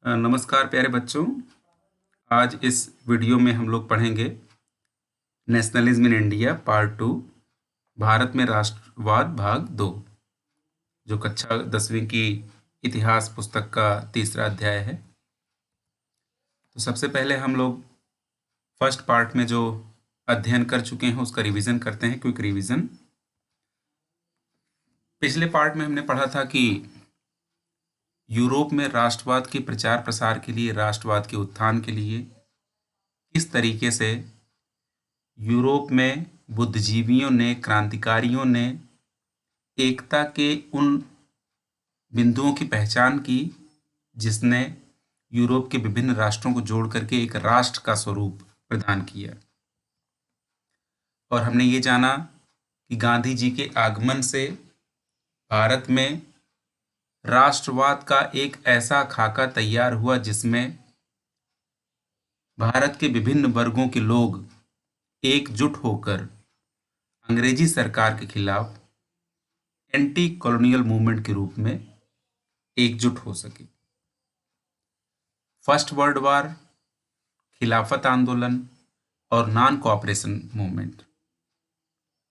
नमस्कार प्यारे बच्चों। आज इस वीडियो में हम लोग पढ़ेंगे nationalism in India part 2, Bharat में राष्ट्रवाद भाग 2, जो कक्षा 10वीं की इतिहास पुस्तक का तीसरा अध्याय है। तो सबसे पहले हम लोग फर्स्ट पार्ट में जो अध्ययन कर चुके हैं उसका रिवीजन करते हैं, क्विक रिवीजन। पिछले पार्ट में हमने पढ़ा था कि यूरोप में राष्ट्रवाद के प्रचार प्रसार के लिए, राष्ट्रवाद के उत्थान के लिए किस तरीके से यूरोप में बुद्धिजीवियों ने, क्रांतिकारियों ने एकता के उन बिंदुओं की पहचान की जिसने यूरोप के विभिन्न राष्ट्रों को जोड़ करके एक राष्ट्र का स्वरूप प्रदान किया। और हमने ये जाना कि गांधी जी के आगमन से भारत में राष्ट्रवाद का एक ऐसा खाका तैयार हुआ जिसमें भारत के विभिन्न वर्गों के लोग एकजुट होकर अंग्रेजी सरकार के खिलाफ एंटी कॉलोनियल मूवमेंट के रूप में एकजुट हो सके। फर्स्ट वर्ल्ड वार, खिलाफत आंदोलन और नॉन कोऑपरेशन मूवमेंट,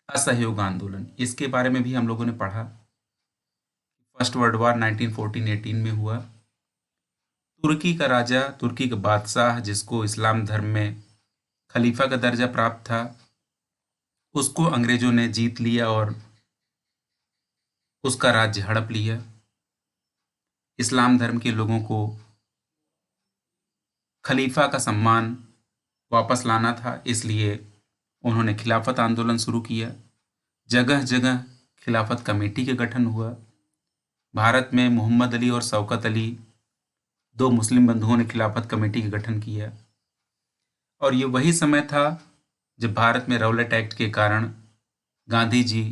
असहयोग आंदोलन, इसके बारे में भी हम लोगों ने पढ़ा। फर्स्ट वर्ल्ड वार 1914-18 में हुआ। तुर्की का राजा, तुर्की का बादशाह, जिसको इस्लाम धर्म में खलीफा का दर्जा प्राप्त था, उसको अंग्रेजों ने जीत लिया और उसका राज्य हड़प लिया। इस्लाम धर्म के लोगों को खलीफा का सम्मान वापस लाना था, इसलिए उन्होंने खिलाफत आंदोलन शुरू किया। जगह जगह खिलाफत कमेटी का गठन हुआ। भारत में मोहम्मद अली और शौकत अली, दो मुस्लिम बंधुओं ने खिलाफत कमेटी का गठन किया। और ये वही समय था जब भारत में रौलट एक्ट के कारण गांधी जी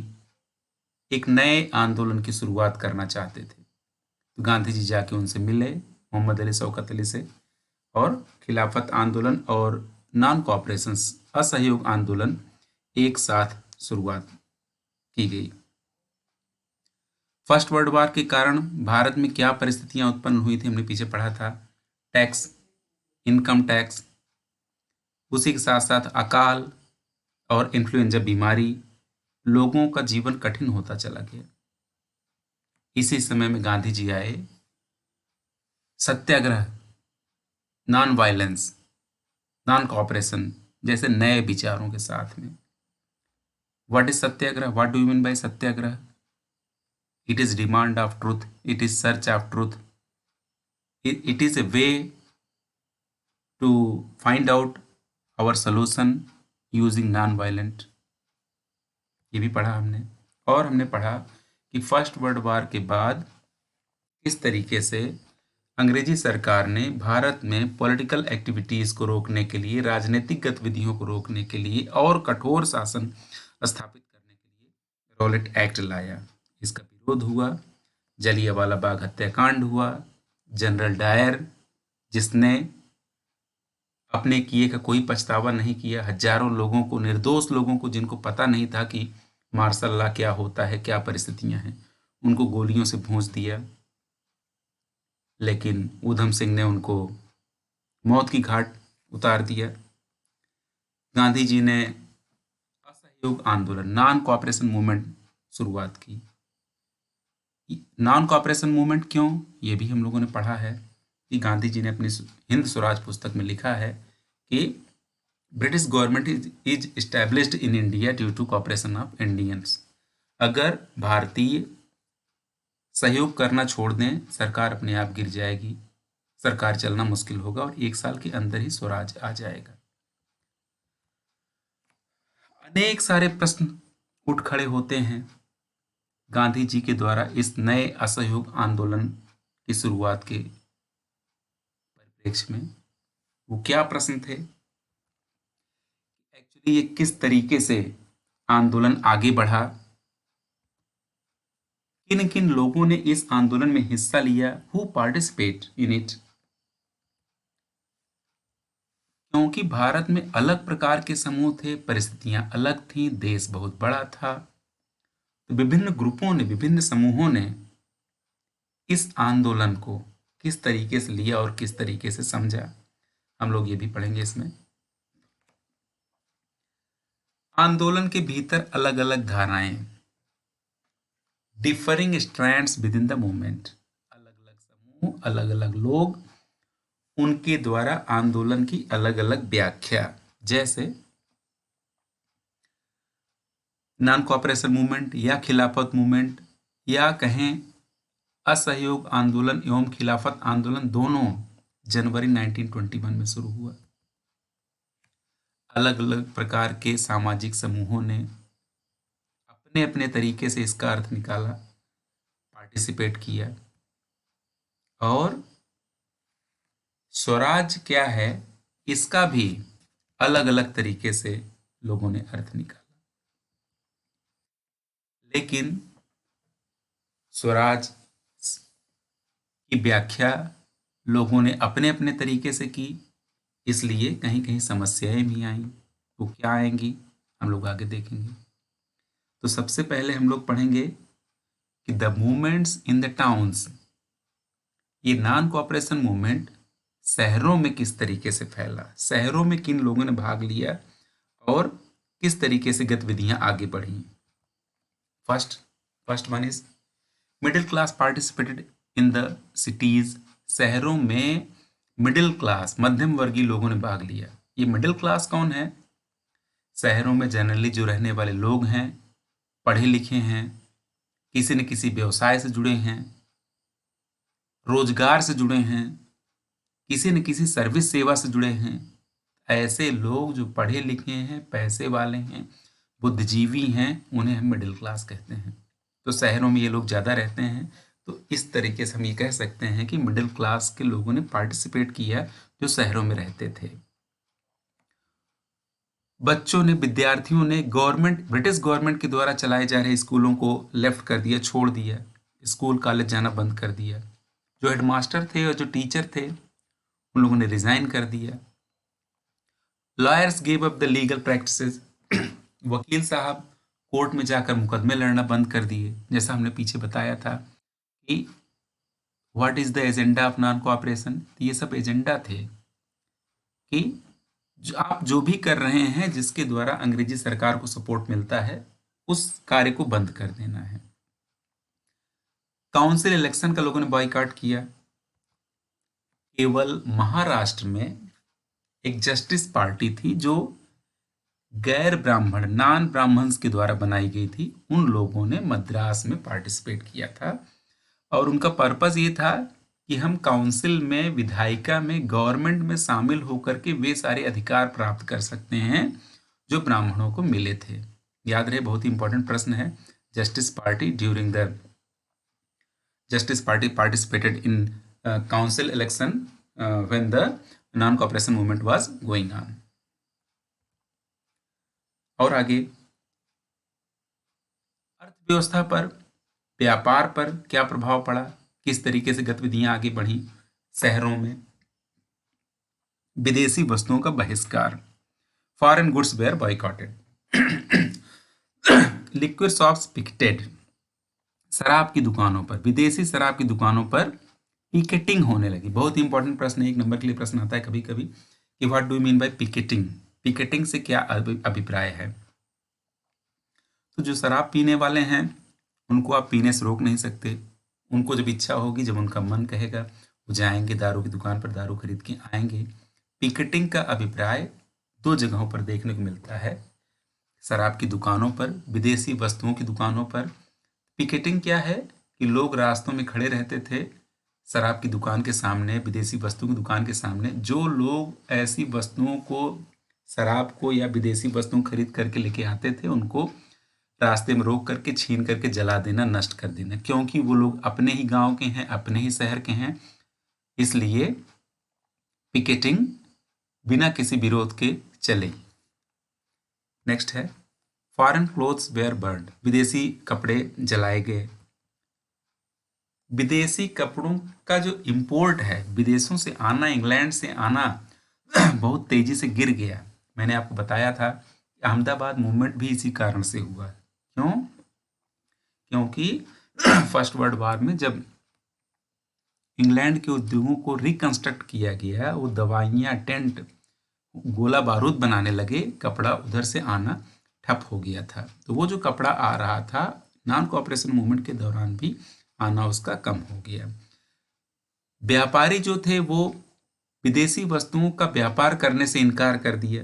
एक नए आंदोलन की शुरुआत करना चाहते थे। तो गांधी जी जाके उनसे मिले, मोहम्मद अली, शौकत अली से, और खिलाफत आंदोलन और नॉन कोऑपरेशन, असहयोग आंदोलन एक साथ शुरुआत की गई। फर्स्ट वर्ल्ड वार के कारण भारत में क्या परिस्थितियां उत्पन्न हुई थी हमने पीछे पढ़ा था। टैक्स, इनकम टैक्स, उसी के साथ साथ अकाल और इन्फ्लुएंजा बीमारी, लोगों का जीवन कठिन होता चला गया। इसी समय में गांधी जी आए। Satyagraha, non violence, non cooperation जैसे नए विचारों के साथ में। What is satyagraha? What do you mean by satyagraha? It is demand of truth, it is search of truth, it is a way to find out our solution using non violent. ये भी पढ़ा हमने। और हमने पढ़ा कि फर्स्ट वर्ल्ड वार के बाद किस तरीके से अंग्रेजी सरकार ने भारत में पॉलिटिकल एक्टिविटीज़ को रोकने के लिए, राजनीतिक गतिविधियों को रोकने के लिए और कठोर शासन स्थापित करने के लिए रॉलेट एक्ट लाया। इसका विरोध हुआ, जलियांवाला बाग हत्याकांड हुआ, जनरल डायर, जिसने अपने किए का कोई पछतावा नहीं किया, हजारों लोगों को, निर्दोष लोगों को, जिनको पता नहीं था कि मार्शल लॉ क्या होता है, क्या परिस्थितियां हैं, उनको गोलियों से भूंस दिया। लेकिन ऊधम सिंह ने उनको मौत की घाट उतार दिया। गांधी जी ने असहयोग आंदोलन, नॉन कोऑपरेशन मूवमेंट शुरुआत की। नॉन कोऑपरेशन मूवमेंट क्यों, ये भी हम लोगों ने पढ़ा है कि गांधी जी ने अपनी हिंद स्वराज पुस्तक में लिखा है कि British government is established in India due to cooperation of Indians. अगर भारतीय सहयोग करना छोड़ दें, सरकार अपने आप गिर जाएगी, सरकार चलना मुश्किल होगा और 1 साल के अंदर ही स्वराज आ जाएगा। अनेक सारे प्रश्न उठ खड़े होते हैं गांधी जी के द्वारा इस नए असहयोग आंदोलन की शुरुआत के परिप्रेक्ष्य में। वो क्या प्रश्न थे? एक्चुअली ये किस तरीके से आंदोलन आगे बढ़ा, किन किन लोगों ने इस आंदोलन में हिस्सा लिया, हु पार्टिसिपेट इन इट। क्योंकि भारत में अलग प्रकार के समूह थे, परिस्थितियां अलग थीं, देश बहुत बड़ा था, तो विभिन्न ग्रुपों ने, विभिन्न समूहों ने इस आंदोलन को किस तरीके से लिया और किस तरीके से समझा, हम लोग ये भी पढ़ेंगे इसमें। आंदोलन के भीतर अलग अलग धाराएं, differing strands with in the movement, अलग अलग समूह, अलग अलग लोग, उनके द्वारा आंदोलन की अलग अलग व्याख्या। जैसे नॉन कोऑपरेशन मूवमेंट या खिलाफत मूवमेंट, या कहें असहयोग आंदोलन एवं खिलाफत आंदोलन, दोनों जनवरी 1921 में शुरू हुआ। अलग अलग प्रकार के सामाजिक समूहों ने अपने अपने तरीके से इसका अर्थ निकाला, पार्टिसिपेट किया, और स्वराज क्या है इसका भी अलग अलग तरीके से लोगों ने अर्थ निकाला। लेकिन स्वराज की व्याख्या लोगों ने अपने अपने तरीके से की, इसलिए कहीं कहीं समस्याएं भी आई। वो क्या आएंगी हम लोग आगे देखेंगे। तो सबसे पहले हम लोग पढ़ेंगे कि the movements in the towns, ये नॉन कोऑपरेशन मूवमेंट शहरों में किस तरीके से फैला, शहरों में किन लोगों ने भाग लिया और किस तरीके से गतिविधियां आगे बढ़ी। First one is middle class participated in the cities, शहरों में मिडिल क्लास मध्यम वर्गीय लोगों ने भाग लिया। ये मिडिल क्लास कौन है? शहरों में जनरली जो रहने वाले लोग हैं, पढ़े लिखे हैं, किसी न किसी व्यवसाय से जुड़े हैं, रोजगार से जुड़े हैं, किसी न किसी सर्विस सेवा से जुड़े हैं। ऐसे लोग जो पढ़े लिखे हैं, पैसे वाले हैं, बुद्धिजीवी हैं, उन्हें हम मिडिल क्लास कहते हैं। तो शहरों में ये लोग ज़्यादा रहते हैं। तो इस तरीके से हम ये कह सकते हैं कि मिडिल क्लास के लोगों ने पार्टिसिपेट किया जो शहरों में रहते थे। बच्चों ने, विद्यार्थियों ने ब्रिटिश गवर्नमेंट के द्वारा चलाए जा रहे स्कूलों को लेफ्ट कर दिया, छोड़ दिया, स्कूल कॉलेज जाना बंद कर दिया। जो हेडमास्टर थे और जो टीचर थे उन लोगों ने रिजाइन कर दिया। Lawyers gave up the legal practices, वकील साहब कोर्ट में जाकर मुकदमे लड़ना बंद कर दिए। जैसा हमने पीछे बताया था कि what is the agenda of non cooperation, ये सब एजेंडा थे कि आप जो भी कर रहे हैं जिसके द्वारा अंग्रेजी सरकार को सपोर्ट मिलता है, उस कार्य को बंद कर देना है। काउंसिल इलेक्शन का लोगों ने बॉयकॉट किया। केवल महाराष्ट्र में एक जस्टिस पार्टी थी जो गैर ब्राह्मण, नॉन ब्राह्मण्स के द्वारा बनाई गई थी, उन लोगों ने मद्रास में पार्टिसिपेट किया था। और उनका पर्पस ये था कि हम काउंसिल में, विधायिका में, गवर्नमेंट में शामिल होकर के वे सारे अधिकार प्राप्त कर सकते हैं जो ब्राह्मणों को मिले थे। याद रहे, बहुत ही इंपॉर्टेंट प्रश्न है। Justice party participated in council election when the non cooperation movement was going on. और आगे अर्थव्यवस्था पर, व्यापार पर क्या प्रभाव पड़ा, किस तरीके से गतिविधियां आगे बढ़ी शहरों में। विदेशी वस्तुओं का बहिष्कार, foreign goods were boycotted. Liquid shops picketed, शराब की दुकानों पर, विदेशी शराब की दुकानों पर पिकेटिंग होने लगी। बहुत ही इंपॉर्टेंट प्रश्न है, 1 नंबर के लिए प्रश्न आता है कभी कभी कि what do you mean bye picketing, picketing से क्या अभिप्राय है। तो जो शराब पीने वाले हैं उनको आप पीने से रोक नहीं सकते। उनको जब इच्छा होगी, जब उनका मन कहेगा, वो जाएंगे दारू की दुकान पर, दारू खरीद के आएंगे। पिकेटिंग का अभिप्राय 2 जगहों पर देखने को मिलता है, शराब की दुकानों पर, विदेशी वस्तुओं की दुकानों पर। पिकेटिंग क्या है कि लोग रास्तों में खड़े रहते थे शराब की दुकान के सामने, विदेशी वस्तु की दुकान के सामने। जो लोग ऐसी वस्तुओं को, शराब को या विदेशी वस्तुओं खरीद करके लेके आते थे, उनको रास्ते में रोक करके, छीन करके जला देना, नष्ट कर देना। क्योंकि वो लोग अपने ही गांव के हैं, अपने ही शहर के हैं, इसलिए पिकेटिंग बिना किसी विरोध के चले। नेक्स्ट है फॉरेन क्लोथ्स वेयर बर्न्ड, विदेशी कपड़े जलाए गए। विदेशी कपड़ों का जो इंपोर्ट है, विदेशों से आना, इंग्लैंड से आना बहुत तेजी से गिर गया। मैंने आपको बताया था कि अहमदाबाद मूवमेंट भी इसी कारण से हुआ। क्यों? क्योंकि फर्स्ट वर्ल्ड वॉर में जब इंग्लैंड के उद्योगों को रिकंस्ट्रक्ट किया गया, वो दवाइयाँ, टेंट, गोला बारूद बनाने लगे, कपड़ा उधर से आना ठप हो गया था। तो वो जो कपड़ा आ रहा था नॉन कोऑपरेशन मूवमेंट के दौरान भी आना उसका कम हो गया। व्यापारी जो थे वो विदेशी वस्तुओं का व्यापार करने से इनकार कर दिया।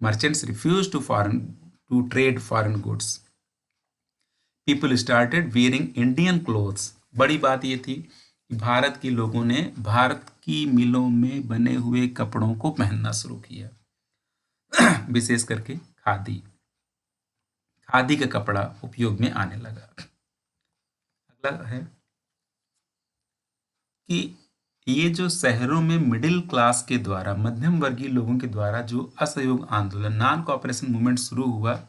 Merchants refuse to trade foreign goods. People started wearing Indian clothes. बड़ी बात ये थी कि भारत के लोगों ने भारत की मिलों में बने हुए कपड़ों को पहनना शुरू किया, विशेष करके खादी। खादी का कपड़ा उपयोग में आने लगा। अगला है कि ये जो शहरों में मिडिल क्लास के द्वारा, मध्यम वर्गीय लोगों के द्वारा जो असहयोग आंदोलन, नॉन कोऑपरेशन मूवमेंट शुरू हुआ,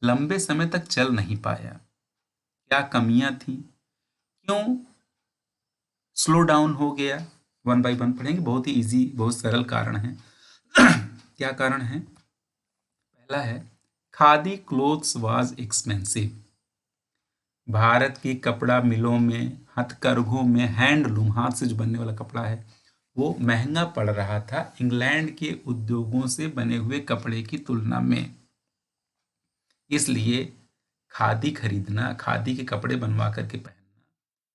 लंबे समय तक चल नहीं पाया। क्या कमियां थी, क्यों स्लो डाउन हो गया, वन बाय वन पढ़ेंगे। बहुत ही इजी, बहुत सरल कारण है। क्या कारण है? पहला है khadi clothes was expensive. Bharat की कपड़ा मिलों में, हथकरघों में, हैंडलूम, हाथ से जो बनने वाला कपड़ा है, वो महंगा पड़ रहा था इंग्लैंड के उद्योगों से बने हुए कपड़े की तुलना में। इसलिए खादी खरीदना, खादी के कपड़े बनवा करके पहनना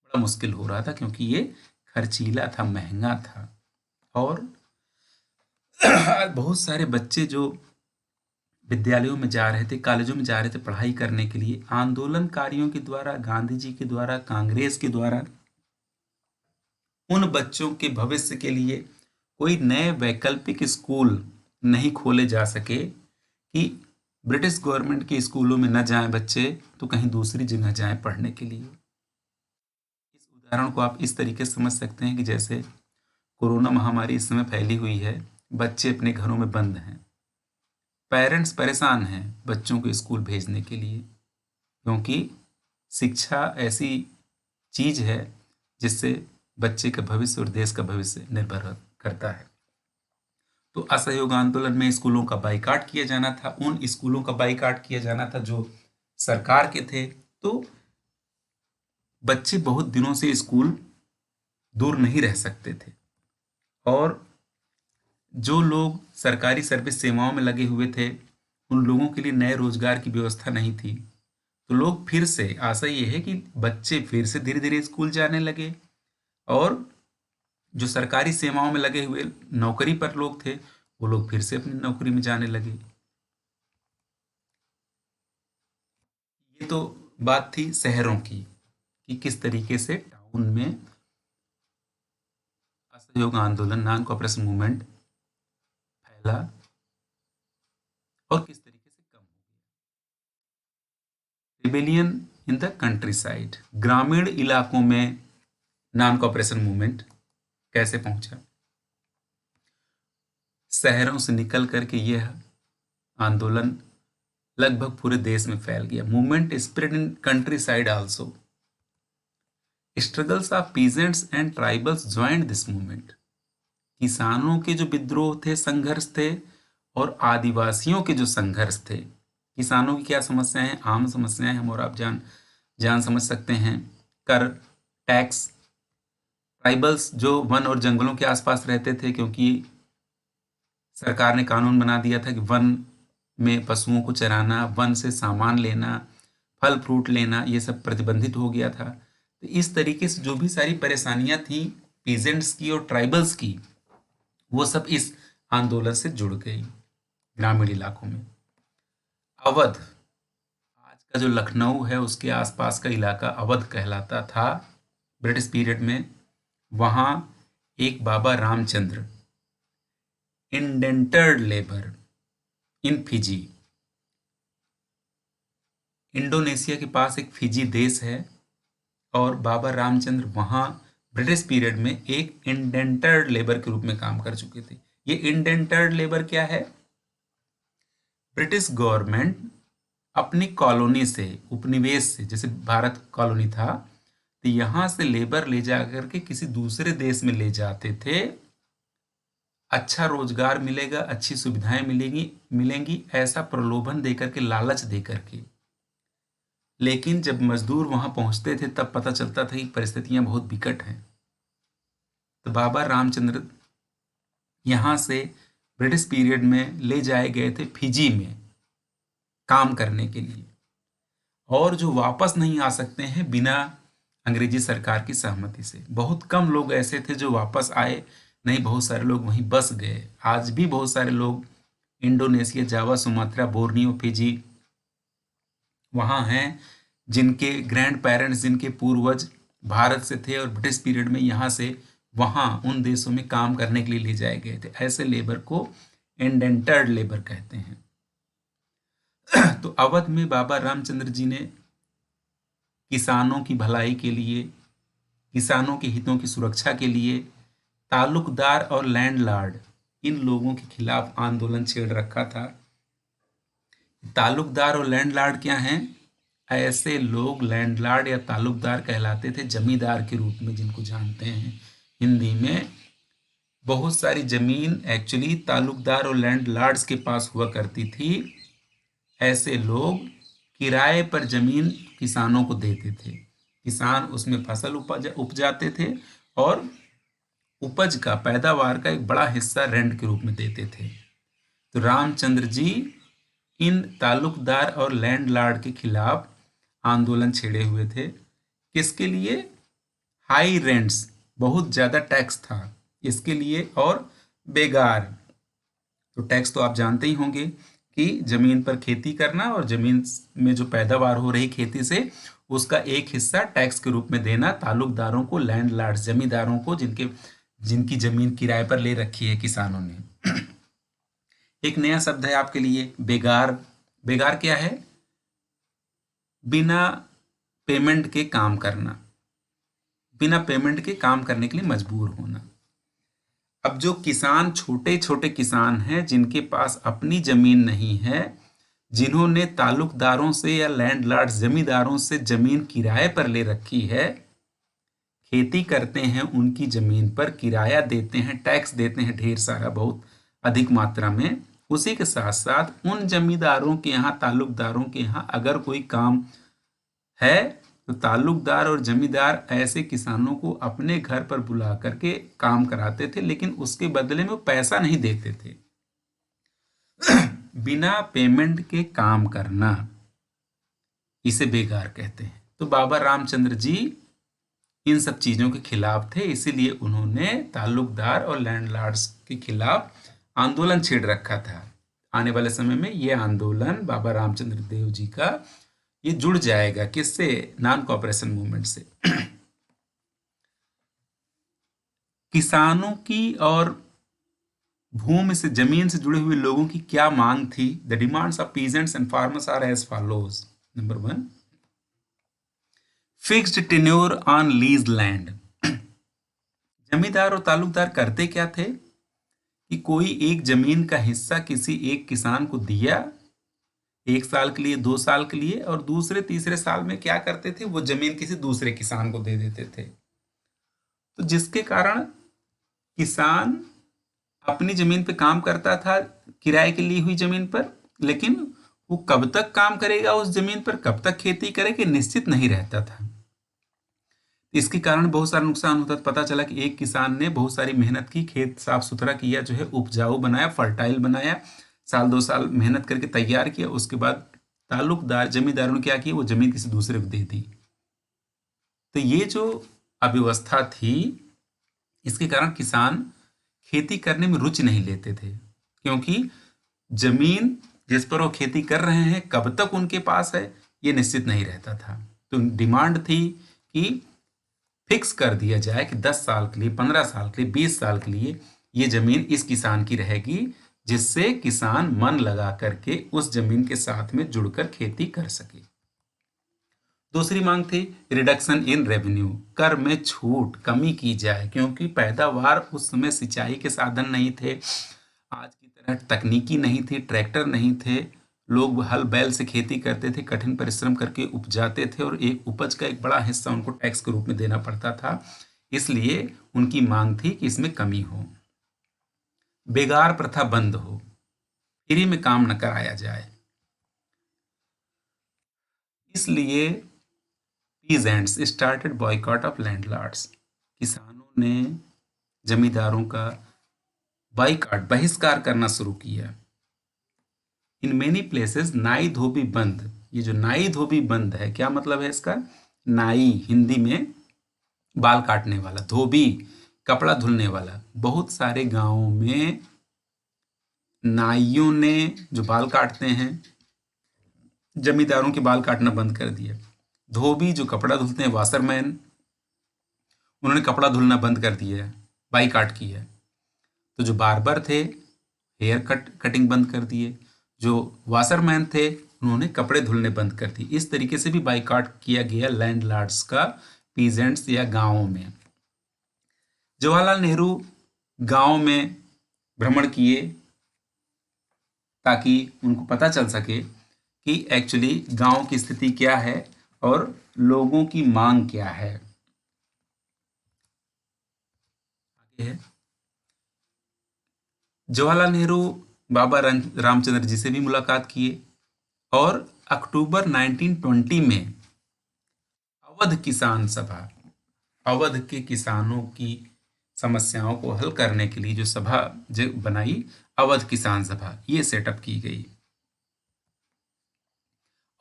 बड़ा मुश्किल हो रहा था, क्योंकि ये खर्चीला था, महंगा था। और बहुत सारे बच्चे जो विद्यालयों में जा रहे थे, कॉलेजों में जा रहे थे पढ़ाई करने के लिए, आंदोलनकारियों के द्वारा, गांधी जी के द्वारा, कांग्रेस के द्वारा उन बच्चों के भविष्य के लिए कोई नए वैकल्पिक स्कूल नहीं खोले जा सके कि ब्रिटिश गवर्नमेंट के स्कूलों में न जाएं बच्चे, तो कहीं दूसरी जगह जाएं पढ़ने के लिए। इस उदाहरण को आप इस तरीके से समझ सकते हैं कि जैसे कोरोना महामारी इस समय फैली हुई है, बच्चे अपने घरों में बंद हैं, पेरेंट्स परेशान हैं बच्चों को स्कूल भेजने के लिए, क्योंकि शिक्षा ऐसी चीज है जिससे बच्चे का भविष्य और देश का भविष्य निर्भर करता है। तो असहयोग आंदोलन में स्कूलों का बाइकाट किया जाना था, उन स्कूलों का बाइकाट किया जाना था जो सरकार के थे। तो बच्चे बहुत दिनों से स्कूल दूर नहीं रह सकते थे, और जो लोग सरकारी सर्विस सेवाओं में लगे हुए थे उन लोगों के लिए नए रोजगार की व्यवस्था नहीं थी। तो लोग फिर से, आशा ये है कि बच्चे फिर से धीरे धीरे स्कूल जाने लगे, और जो सरकारी सेवाओं में लगे हुए नौकरी पर लोग थे वो लोग फिर से अपनी नौकरी में जाने लगे। ये तो बात थी शहरों की कि किस तरीके से टाउन में असहयोग आंदोलन, नॉन कोऑपरेशन मूवमेंट फैला और किस तरीके से कम हो गया। Rebellion in the country side, ग्रामीण इलाकों में नॉन कोऑपरेशन मूवमेंट कैसे पहुंचा। शहरों से निकल करके यह आंदोलन लगभग पूरे देश में फैल गया। Movement spread in country side also. Struggles of peasants and tribals joined this movement. किसानों के जो विद्रोह थे, संघर्ष थे, और आदिवासियों के जो संघर्ष थे। किसानों की क्या समस्याएं हैं, आम समस्याएं हम और आप जान समझ सकते हैं। कर, टैक्स। ट्राइबल्स जो वन और जंगलों के आसपास रहते थे, क्योंकि सरकार ने कानून बना दिया था कि वन में पशुओं को चराना, वन से सामान लेना, फल फ्रूट लेना, ये सब प्रतिबंधित हो गया था। तो इस तरीके से जो भी सारी परेशानियां थी पीजेंट्स की और ट्राइबल्स की, वो सब इस आंदोलन से जुड़ गई ग्रामीण इलाकों में। अवध, आज का जो लखनऊ है उसके आसपास का इलाका अवध कहलाता था ब्रिटिश पीरियड में। वहाँ एक Baba Ramchandra, indentured labour in Fiji, Indonesia के पास एक फिजी देश है, और बाबा रामचंद्र वहाँ ब्रिटिश पीरियड में एक इंडेंटर्ड लेबर के रूप में काम कर चुके थे। ये इंडेंटर्ड लेबर क्या है? ब्रिटिश गवर्नमेंट अपनी कॉलोनी से, उपनिवेश से, जैसे भारत कॉलोनी था, तो यहाँ से लेबर ले जा करके किसी दूसरे देश में ले जाते थे। अच्छा रोजगार मिलेगा, अच्छी सुविधाएं मिलेंगी, ऐसा प्रलोभन देकर के, लालच देकर के। लेकिन जब मजदूर वहां पहुंचते थे तब पता चलता था कि परिस्थितियां बहुत विकट हैं। तो बाबा रामचंद्र यहाँ से ब्रिटिश पीरियड में ले जाए गए थे फिजी में काम करने के लिए, और जो वापस नहीं आ सकते हैं बिना अंग्रेजी सरकार की सहमति से। बहुत कम लोग ऐसे थे जो वापस आए, नहीं बहुत सारे लोग वहीं बस गए। आज भी बहुत सारे लोग इंडोनेशिया, जावा, सुमात्रा, बोर्नियो, फिजी वहाँ हैं जिनके ग्रैंड पेरेंट्स, जिनके पूर्वज भारत से थे और ब्रिटिश पीरियड में यहाँ से वहाँ उन देशों में काम करने के लिए ले जाए गए थे। ऐसे लेबर को इंडेंटर्ड लेबर कहते हैं। तो अवध में बाबा रामचंद्र जी ने किसानों की भलाई के लिए, किसानों के हितों की सुरक्षा के लिए ताल्लुकदार और लैंडलॉर्ड, इन लोगों के खिलाफ आंदोलन छेड़ रखा था। ताल्लुकदार और लैंडलॉर्ड क्या हैं? ऐसे लोग लैंडलॉर्ड या ताल्लुकदार कहलाते थे जमींदार के रूप में, जिनको जानते हैं हिंदी में। बहुत सारी जमीन एक्चुअली ताल्लुकदार और लैंडलॉर्ड्स के पास हुआ करती थी। ऐसे लोग किराए पर जमीन किसानों को देते थे, किसान उसमें फसल उपजाते थे और उपज का, पैदावार का एक बड़ा हिस्सा रेंट के रूप में देते थे। तो रामचंद्र जी इन ताल्लुकदार और लैंडलॉर्ड के खिलाफ आंदोलन छेड़े हुए थे। किसके लिए? हाई रेंट्स, बहुत ज़्यादा टैक्स था इसके लिए, और बेगार। तो टैक्स तो आप जानते ही होंगे कि ज़मीन पर खेती करना और ज़मीन में जो पैदावार हो रही खेती से उसका एक हिस्सा टैक्स के रूप में देना ताल्लुकदारों को, लैंडलॉर्ड जमींदारों को, जिनकी ज़मीन किराए पर ले रखी है किसानों ने। एक नया शब्द है आपके लिए, बेगार। बेगार क्या है? बिना पेमेंट के काम करना, बिना पेमेंट के काम करने के लिए मजबूर होना। अब जो किसान, छोटे छोटे किसान हैं जिनके पास अपनी जमीन नहीं है, जिन्होंने ताल्लुकदारों से या लैंडलॉर्ड जमींदारों से जमीन किराए पर ले रखी है, खेती करते हैं उनकी जमीन पर, किराया देते हैं, टैक्स देते हैं ढेर सारा, बहुत अधिक मात्रा में। उसी के साथ साथ उन जमींदारों के यहाँ, ताल्लुकदारों के यहाँ अगर कोई काम है तो ताल्लुकदार और जमींदार ऐसे किसानों को अपने घर पर बुला करके काम कराते थे, लेकिन उसके बदले में वो पैसा नहीं देते थे। बिना पेमेंट के काम करना, इसे बेगार कहते हैं। तो बाबा रामचंद्र जी इन सब चीज़ों के खिलाफ थे, इसीलिए उन्होंने ताल्लुकदार और लैंडलॉर्ड्स के खिलाफ आंदोलन छेड़ रखा था। आने वाले समय में ये आंदोलन बाबा रामचंद्र देव जी का ये जुड़ जाएगा, किससे? नॉन कॉपरेशन मूवमेंट से। किसानों की और भूमि से, जमीन से जुड़े हुए लोगों की क्या मांग थी? The demands of peasants and farmers are as follows. Number 1, fixed tenure on lease land. Zamindar और ताल्लुकदार करते क्या थे कि कोई एक जमीन का हिस्सा किसी एक किसान को दिया, 1 साल के लिए, 2 साल के लिए, और दूसरे तीसरे साल में क्या करते थे, वो जमीन किसी दूसरे किसान को दे देते थे। तो जिसके कारण किसान अपनी जमीन पे काम करता था, किराए के ली हुई जमीन पर, लेकिन वो कब तक काम करेगा उस जमीन पर, कब तक खेती करेगा, निश्चित नहीं रहता था। इसके कारण बहुत सारा नुकसान होता था। पता चला कि एक किसान ने बहुत सारी मेहनत की, खेत साफ सुथरा किया, जो है उपजाऊ बनाया, फर्टाइल बनाया, 1-2 साल मेहनत करके तैयार किया, उसके बाद ताल्लुकदार जमींदारों ने क्या किया, वो जमीन किसी दूसरे को दे दी। तो ये जो अव्यवस्था थी, इसके कारण किसान खेती करने में रुचि नहीं लेते थे, क्योंकि जमीन जिस पर वो खेती कर रहे हैं कब तक उनके पास है ये निश्चित नहीं रहता था। तो डिमांड थी कि फिक्स कर दिया जाए कि 10 साल के लिए, 15 साल के लिए, 20 साल के लिए ये जमीन इस किसान की रहेगी, जिससे किसान मन लगा करके उस जमीन के साथ में जुड़कर खेती कर सके। दूसरी मांग थी रिडक्शन इन रेवेन्यू, कर में छूट, कमी की जाए, क्योंकि पैदावार उस समय सिंचाई के साधन नहीं थे, आज की तरह तकनीकी नहीं थी, ट्रैक्टर नहीं थे, लोग हल बैल से खेती करते थे, कठिन परिश्रम करके उपजाते थे, और एक उपज का एक बड़ा हिस्सा उनको टैक्स के रूप में देना पड़ता था। इसलिए उनकी मांग थी कि इसमें कमी हो, बेगार प्रथा बंद हो, फ्री में काम न कराया जाए। इसलिए peasants started boycott of landlords, किसानों ने जमींदारों का बाइकआउट, बहिष्कार करना शुरू किया। इन मेनी प्लेसेस नाई धोबी बंद, ये जो नाई धोबी बंद है, क्या मतलब है इसका? नाई हिंदी में बाल काटने वाला, धोबी कपड़ा धुलने वाला। बहुत सारे गांवों में नाइयों ने जो बाल काटते हैं, जमींदारों के बाल काटना बंद कर दिया। धोबी जो कपड़ा धुलते हैं, वाशरमैन, उन्होंने कपड़ा धुलना बंद कर दिया, बाइकआउट किया। तो जो बार्बर थे, हेयर कटिंग बंद कर दिए। जो वाशरमैन थे, उन्होंने कपड़े धुलने बंद कर दिए। इस तरीके से भी बाइकआउट किया गया लैंडलॉर्ड्स का पीजेंट्स या गांवों में। जवाहरलाल नेहरू गांव में भ्रमण किए ताकि उनको पता चल सके कि एक्चुअली गांव की स्थिति क्या है और लोगों की मांग क्या है। आगे है, जवाहरलाल नेहरू बाबा रामचंद्र जी से भी मुलाकात किए और अक्टूबर 1920 में अवध किसान सभा, अवध के किसानों की समस्याओं को हल करने के लिए जो सभा जो बनाई, अवध किसान सभा, ये सेटअप की गई।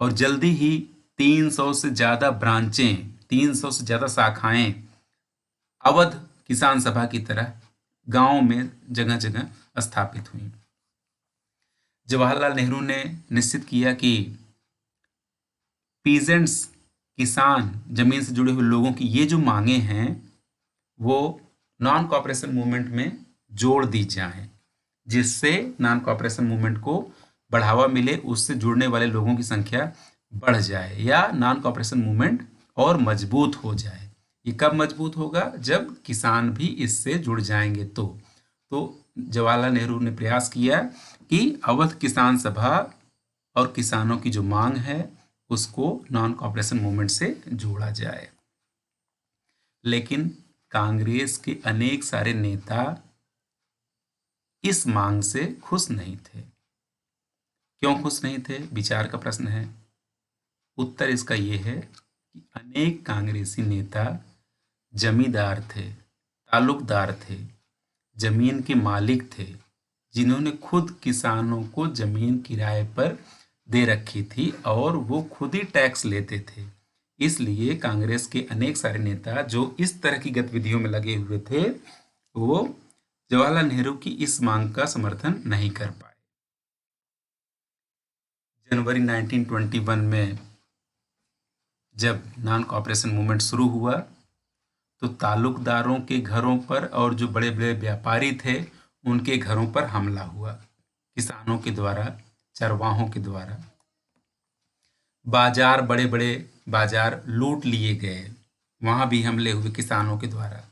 और जल्दी ही 300 से ज़्यादा ब्रांचें, 300 से ज़्यादा शाखाएं अवध किसान सभा की तरह गांव में जगह जगह स्थापित हुई। जवाहरलाल नेहरू ने निश्चित किया कि पीजेंट्स, किसान, जमीन से जुड़े हुए लोगों की ये जो मांगे हैं वो नॉन कॉपरेशन मूवमेंट में जोड़ दी जाएं, जिससे नॉन कॉपरेशन मूवमेंट को बढ़ावा मिले, उससे जुड़ने वाले लोगों की संख्या बढ़ जाए या नॉन कॉपरेशन मूवमेंट और मजबूत हो जाए। ये कब मजबूत होगा? जब किसान भी इससे जुड़ जाएंगे। तो जवाहरलाल नेहरू ने प्रयास किया कि अवध किसान सभा और किसानों की जो मांग है उसको नॉन कॉपरेशन मूवमेंट से जोड़ा जाए। लेकिन कांग्रेस के अनेक सारे नेता इस मांग से खुश नहीं थे। क्यों खुश नहीं थे? विचार का प्रश्न है। उत्तर इसका ये है कि अनेक कांग्रेसी नेता जमींदार थे, ताल्लुकदार थे, जमीन के मालिक थे, जिन्होंने खुद किसानों को जमीन किराए पर दे रखी थी और वो खुद ही टैक्स लेते थे। इसलिए कांग्रेस के अनेक सारे नेता जो इस तरह की गतिविधियों में लगे हुए थे, वो जवाहरलाल नेहरू की इस मांग का समर्थन नहीं कर पाए। जनवरी 1921 में जब नॉन कॉपरेशन मूवमेंट शुरू हुआ तो ताल्लुकदारों के घरों पर और जो बड़े बड़े व्यापारी थे उनके घरों पर हमला हुआ, किसानों के द्वारा, चरवाहों के द्वारा। बाजार, बड़े बड़े बाजार लूट लिए गए, वहां भी हमले हुए किसानों के द्वारा।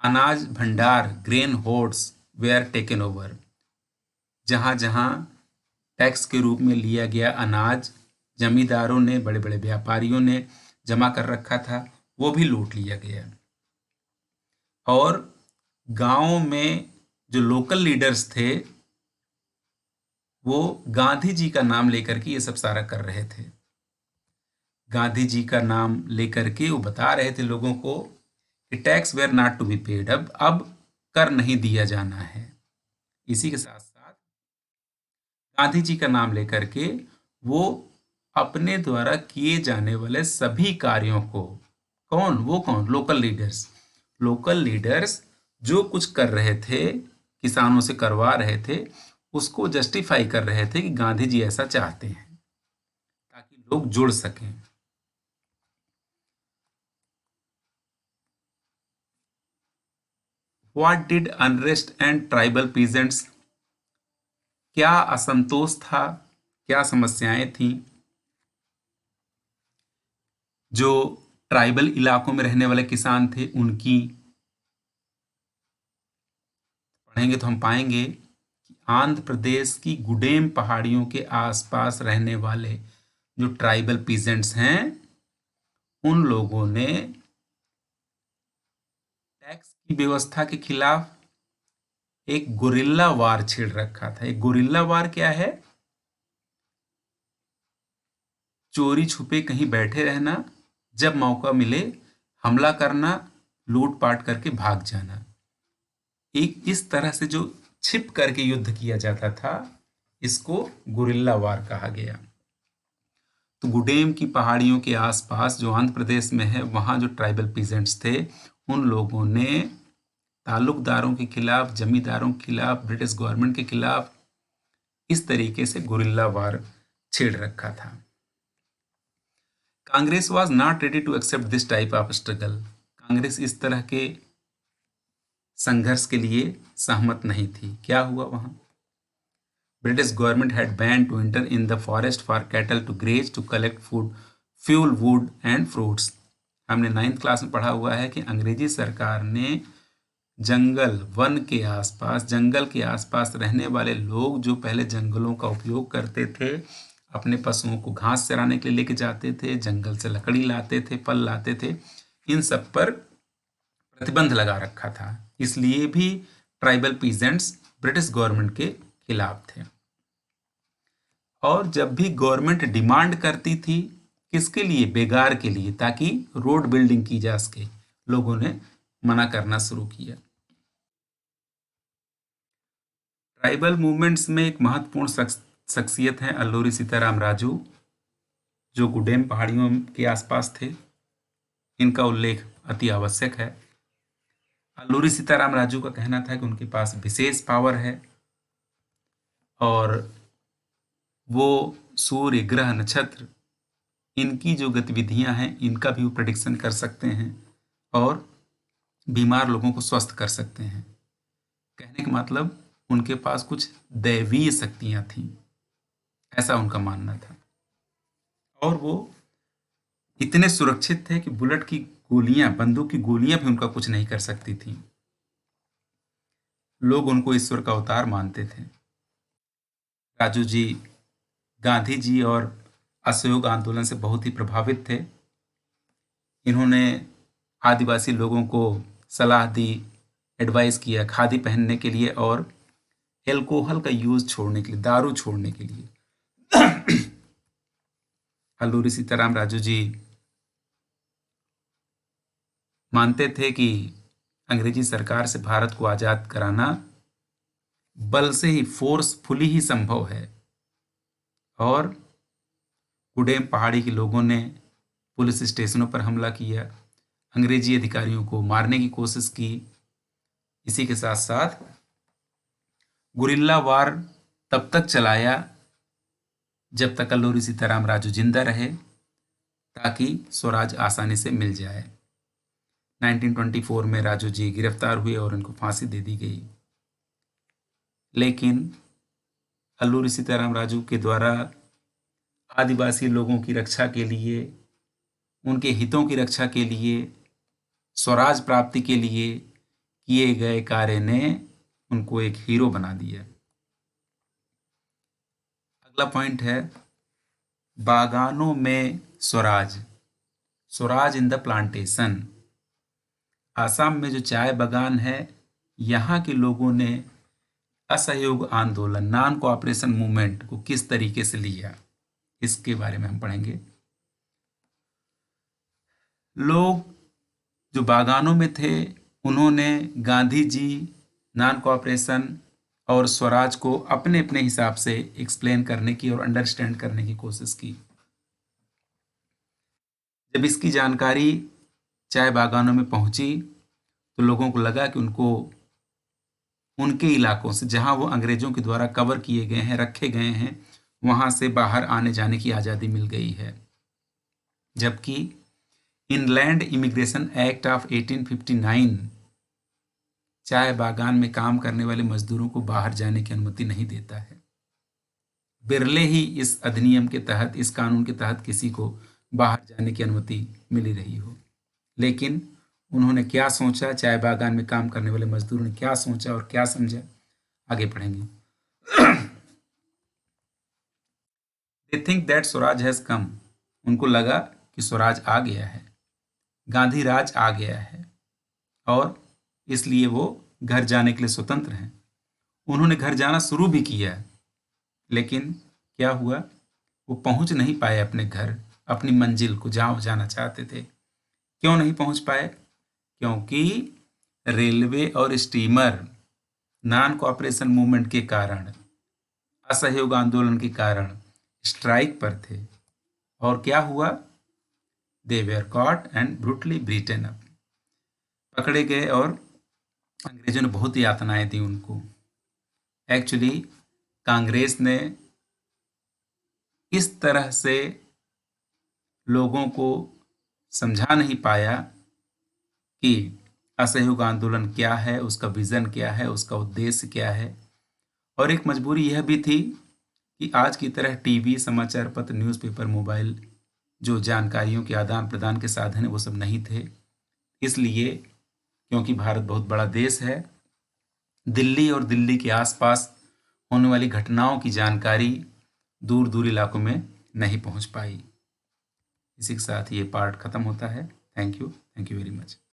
अनाज भंडार, grain hoards where taken over, जहां जहां टैक्स के रूप में लिया गया अनाज जमींदारों ने, बड़े बड़े व्यापारियों ने जमा कर रखा था, वो भी लूट लिया गया। और गांव में जो लोकल लीडर्स थे वो गांधी जी का नाम लेकर के ये सब सारा कर रहे थे। गांधी जी का नाम लेकर के वो बता रहे थे लोगों को कि tax were not to be paid, अब कर नहीं दिया जाना है। इसी के साथ साथ गांधी जी का नाम लेकर के वो अपने द्वारा किए जाने वाले सभी कार्यों को, कौन? लोकल लीडर्स जो कुछ कर रहे थे, किसानों से करवा रहे थे, उसको जस्टिफाई कर रहे थे कि गांधी जी ऐसा चाहते हैं ताकि लोग जुड़ सकें। What did unrest and tribal peasants, क्या असंतोष था, क्या समस्याएं थी जो ट्राइबल इलाकों में रहने वाले किसान थे उनकी? पढ़ेंगे तो हम पाएंगे कि आंध्र प्रदेश की गुडेम पहाड़ियों के आसपास रहने वाले जो ट्राइबल पीजेंट्स हैं उन लोगों ने टैक्स की व्यवस्था के खिलाफ एक गुरिल्ला वार छेड़ रखा था। एक गुरिल्ला वार क्या है? चोरी छुपे कहीं बैठे रहना, जब मौका मिले हमला करना, लूटपाट करके भाग जाना। एक इस तरह से जो छिप करके युद्ध किया जाता था, इसको गुरिल्ला वार कहा गया। तो गुडेम की पहाड़ियों के आसपास जो आंध्र प्रदेश में है, वहाँ जो ट्राइबल पीजेंट्स थे, उन लोगों ने ताल्लुकदारों के खिलाफ, जमींदारों के खिलाफ, ब्रिटिश गवर्नमेंट के खिलाफ इस तरीके से गुरिल्ला वार छेड़ रखा था। Congress was not ready to accept this type of struggle. Congress इस तरह के संघर्ष के लिए सहमत नहीं थी। क्या हुआ वहां? British government had banned to enter in the forest for cattle to graze to collect food, fuel, wood and fruits. हमने 9th क्लास में पढ़ा हुआ है कि अंग्रेजी सरकार ने वन के आसपास, जंगल के आसपास रहने वाले लोग जो पहले जंगलों का उपयोग करते थे, अपने पशुओं को घास चराने के लिए लेके जाते थे, जंगल से लकड़ी लाते थे, फल लाते थे, इन सब पर प्रतिबंध लगा रखा था। इसलिए भी ट्राइबल पीजेंट्स ब्रिटिश गवर्नमेंट के खिलाफ थे। और जब भी गवर्नमेंट डिमांड करती थी, किसके लिए? बेगार के लिए, ताकि रोड बिल्डिंग की जा सके, लोगों ने मना करना शुरू किया। ट्राइबल मूवमेंट्स में एक महत्वपूर्ण शख्सियत है अल्लूरी सीताराम राजू, जो गुडेम पहाड़ियों के आसपास थे। इनका उल्लेख अति आवश्यक है। अल्लूरी सीताराम राजू का कहना था कि उनके पास विशेष पावर है और वो सूर्य, ग्रह, नक्षत्र, इनकी जो गतिविधियां हैं, इनका भी वो प्रेडिक्शन कर सकते हैं और बीमार लोगों को स्वस्थ कर सकते हैं। कहने का मतलब उनके पास कुछ दैवीय शक्तियां थीं, ऐसा उनका मानना था। और वो इतने सुरक्षित थे कि बुलेट की गोलियां, बंदूक की गोलियां भी उनका कुछ नहीं कर सकती थीं। लोग उनको ईश्वर का अवतार मानते थे। राजू जी गांधी जी और असहयोग आंदोलन से बहुत ही प्रभावित थे। इन्होंने आदिवासी लोगों को सलाह दी, एडवाइस किया खादी पहनने के लिए और एल्कोहल का यूज छोड़ने के लिए, दारू छोड़ने के लिए। अल्लूरी सीताराम राजू जी मानते थे कि अंग्रेजी सरकार से भारत को आजाद कराना बल से ही, फोर्सफुली ही संभव है। और गुडेम पहाड़ी के लोगों ने पुलिस स्टेशनों पर हमला किया, अंग्रेजी अधिकारियों को मारने की कोशिश की। इसी के साथ साथ गुरिल्ला वार तब तक चलाया जब तक अल्लूरी सीताराम राजू जिंदा रहे, ताकि स्वराज आसानी से मिल जाए। 1924 में राजू जी गिरफ्तार हुए और उनको फांसी दे दी गई। लेकिन अल्लूरी सीताराम राजू के द्वारा आदिवासी लोगों की रक्षा के लिए, उनके हितों की रक्षा के लिए, स्वराज प्राप्ति के लिए किए गए कार्य ने उनको एक हीरो बना दिया। अगला पॉइंट है बागानों में Swaraj, Swaraj in the plantation. Assam में जो चाय बागान है, यहाँ के लोगों ने असहयोग आंदोलन, नॉन कोऑपरेशन मूवमेंट को किस तरीके से लिया, इसके बारे में हम पढ़ेंगे। लोग जो बागानों में थे, उन्होंने गांधी जी, नॉन कोऑपरेशन और स्वराज को अपने अपने हिसाब से एक्सप्लेन करने की और अंडरस्टैंड करने की कोशिश की। जब इसकी जानकारी चाय बागानों में पहुंची तो लोगों को लगा कि उनको उनके इलाकों से, जहां वो अंग्रेजों के द्वारा कवर किए गए हैं, रखे गए हैं, वहां से बाहर आने जाने की आज़ादी मिल गई है। जबकि इनलैंड इमिग्रेशन एक्ट ऑफ 1859 चाय बागान में काम करने वाले मजदूरों को बाहर जाने की अनुमति नहीं देता है। बिरले ही इस अधिनियम के तहत, इस कानून के तहत किसी को बाहर जाने की अनुमति मिली रही हो। लेकिन उन्होंने क्या सोचा, चाय बागान में काम करने वाले मजदूरों ने क्या सोचा और क्या समझा, आगे पढ़ेंगे। They think that Swaraj has come. उनको लगा कि स्वराज आ गया है, गांधी राज आ गया है, और इसलिए वो घर जाने के लिए स्वतंत्र हैं। उन्होंने घर जाना शुरू भी किया, लेकिन क्या हुआ, वो पहुंच नहीं पाए अपने घर, अपनी मंजिल को, जहां जाना चाहते थे। क्यों नहीं पहुंच पाए? क्योंकि रेलवे और स्टीमर नॉन कोऑपरेशन मूवमेंट के कारण, असहयोग आंदोलन के कारण स्ट्राइक पर थे, और क्या हुआ? They were caught and brutally beaten up, पकड़े गए और अंग्रेजों ने बहुत यातनाएं दी उनको। एक्चुअली कांग्रेस ने इस तरह से लोगों को समझा नहीं पाया कि असहयोग आंदोलन क्या है, उसका विजन क्या है, उसका उद्देश्य क्या है। और एक मजबूरी यह भी थी कि आज की तरह टीवी, समाचार पत्र, न्यूज़पेपर, मोबाइल जो जानकारियों के आदान प्रदान के साधन है वो सब नहीं थे। इसलिए क्योंकि भारत बहुत बड़ा देश है, दिल्ली और दिल्ली के आसपास होने वाली घटनाओं की जानकारी दूर दूर इलाकों में नहीं पहुंच पाई। इसी के साथ ये पार्ट खत्म होता है। Thank you very much.